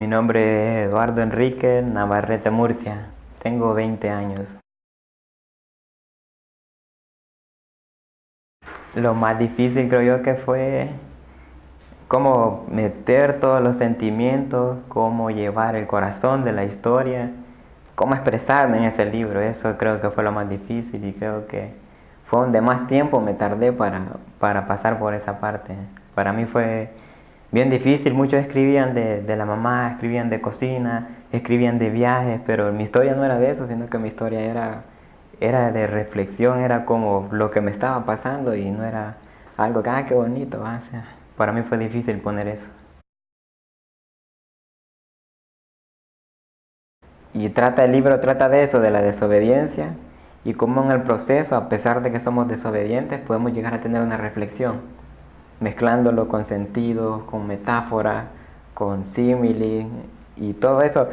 Mi nombre es Eduardo Enrique Navarrete Murcia. Tengo 20 años. Lo más difícil creo yo que fue cómo meter todos los sentimientos, cómo llevar el corazón de la historia, cómo expresarme en ese libro. Eso creo que fue lo más difícil y creo que fue donde más tiempo me tardé para pasar por esa parte. Para mí fue bien difícil. Muchos escribían de la mamá, escribían de cocina, escribían de viajes, pero mi historia no era de eso, sino que mi historia era de reflexión, era como lo que me estaba pasando y no era algo que, qué bonito. O sea, para mí fue difícil poner eso. Y el libro trata de eso, de la desobediencia y cómo en el proceso, a pesar de que somos desobedientes, podemos llegar a tener una reflexión, mezclándolo con sentidos, con metáforas, con símiles y todo eso.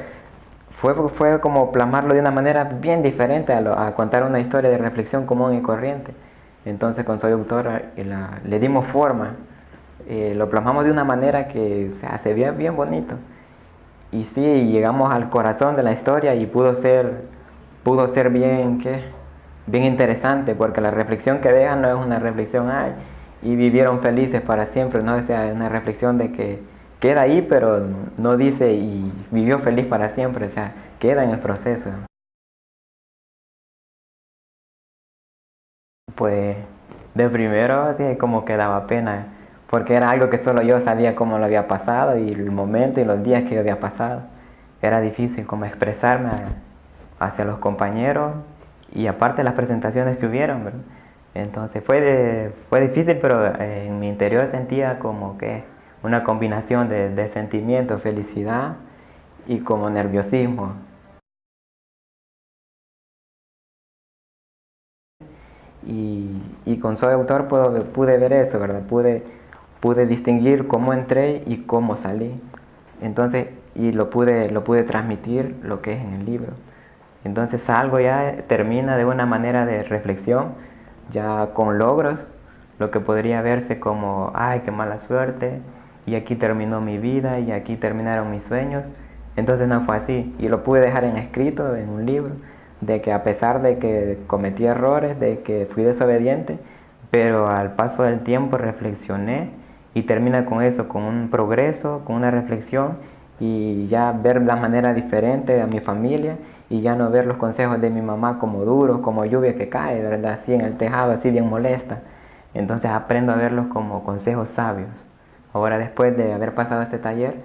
Fue como plasmarlo de una manera bien diferente a contar una historia de reflexión común y corriente. Entonces con Soy Autor le dimos forma, lo plasmamos de una manera que se veía bien bonito. Y sí, llegamos al corazón de la historia y pudo ser bien, ¿qué? Bien interesante, porque la reflexión que dejan no es una reflexión, ay, y vivieron felices para siempre, no, o sea, es una reflexión de que queda ahí, pero no dice y vivió feliz para siempre, o sea, queda en el proceso. Pues de primero sí, como que daba pena, porque era algo que solo yo sabía cómo lo había pasado y el momento y los días que yo había pasado. Era difícil como expresarme hacia los compañeros y aparte las presentaciones que hubieron, ¿verdad? Entonces fue difícil, pero en mi interior sentía como que una combinación de sentimientos, felicidad y como nerviosismo. Y con Soy Autor pude ver eso, ¿verdad? Pude distinguir cómo entré y cómo salí. Entonces, y lo pude transmitir lo que es en el libro. Entonces algo ya termina de una manera de reflexión, ya con logros, lo que podría verse como, ay, qué mala suerte, y aquí terminó mi vida, y aquí terminaron mis sueños. Entonces no fue así, y lo pude dejar en escrito, en un libro, de que a pesar de que cometí errores, de que fui desobediente, pero al paso del tiempo reflexioné y termina con eso, con un progreso, con una reflexión y ya ver la manera diferente a mi familia y ya no ver los consejos de mi mamá como duros, como lluvia que cae, ¿verdad? Así en el tejado, así bien molesta. Entonces aprendo a verlos como consejos sabios. Ahora después de haber pasado este taller,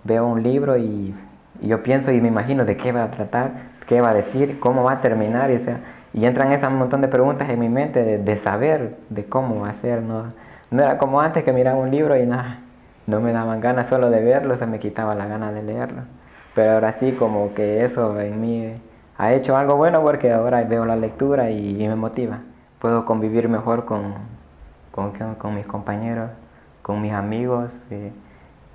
veo un libro y yo pienso y me imagino de qué va a tratar, qué va a decir, cómo va a terminar, y, o sea, y entran ese montón de preguntas en mi mente de saber de cómo va a ser, ¿no? No era como antes que miraba un libro y nada, no me daban ganas solo de verlo, se me quitaba la gana de leerlo. Pero ahora sí, como que eso en mí ha hecho algo bueno porque ahora veo la lectura y me motiva. Puedo convivir mejor con mis compañeros, con mis amigos.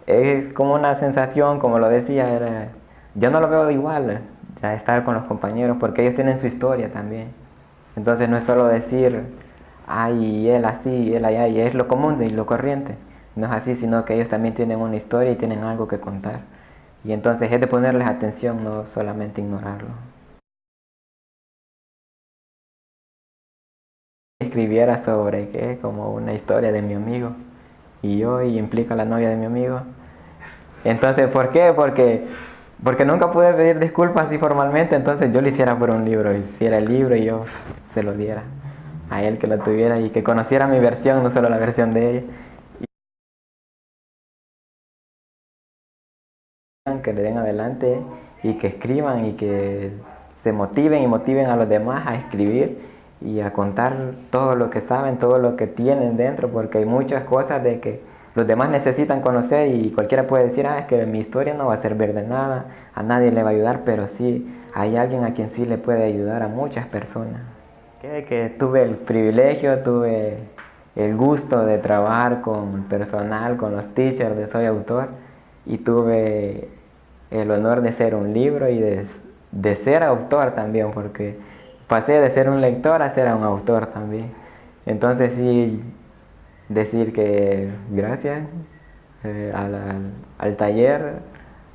Es como una sensación, como lo decía, yo no lo veo igual, ya estar con los compañeros, porque ellos tienen su historia también. Entonces no es solo decir, ay, él así, él allá, y es lo común y lo corriente. No es así, sino que ellos también tienen una historia y tienen algo que contar. Y entonces es de ponerles atención, no solamente ignorarlo. Escribiera sobre qué, como una historia de mi amigo y yo, y implica a la novia de mi amigo. Entonces, ¿por qué? Porque nunca pude pedir disculpas así formalmente, entonces yo lo hiciera por un libro, hiciera el libro y yo se lo diera a él, que lo tuviera y que conociera mi versión, no solo la versión de ella. Que le den adelante y que escriban y que se motiven y motiven a los demás a escribir y a contar todo lo que saben, todo lo que tienen dentro, porque hay muchas cosas de que los demás necesitan conocer y cualquiera puede decir, es que mi historia no va a servir de nada, a nadie le va a ayudar, pero sí hay alguien a quien sí le puede ayudar a muchas personas. Que tuve el privilegio, tuve el gusto de trabajar con el personal, con los teachers de Soy Autor y tuve el honor de ser un libro y de ser autor también, porque pasé de ser un lector a ser un autor también. Entonces sí, decir que gracias al taller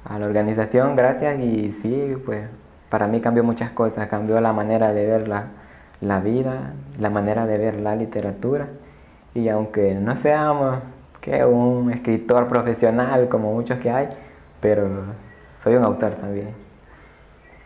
a la organización, gracias, y sí, pues para mí cambió muchas cosas, cambió la manera de ver la vida, la manera de ver la literatura, y aunque no seamos que un escritor profesional como muchos que hay, pero soy un autor también.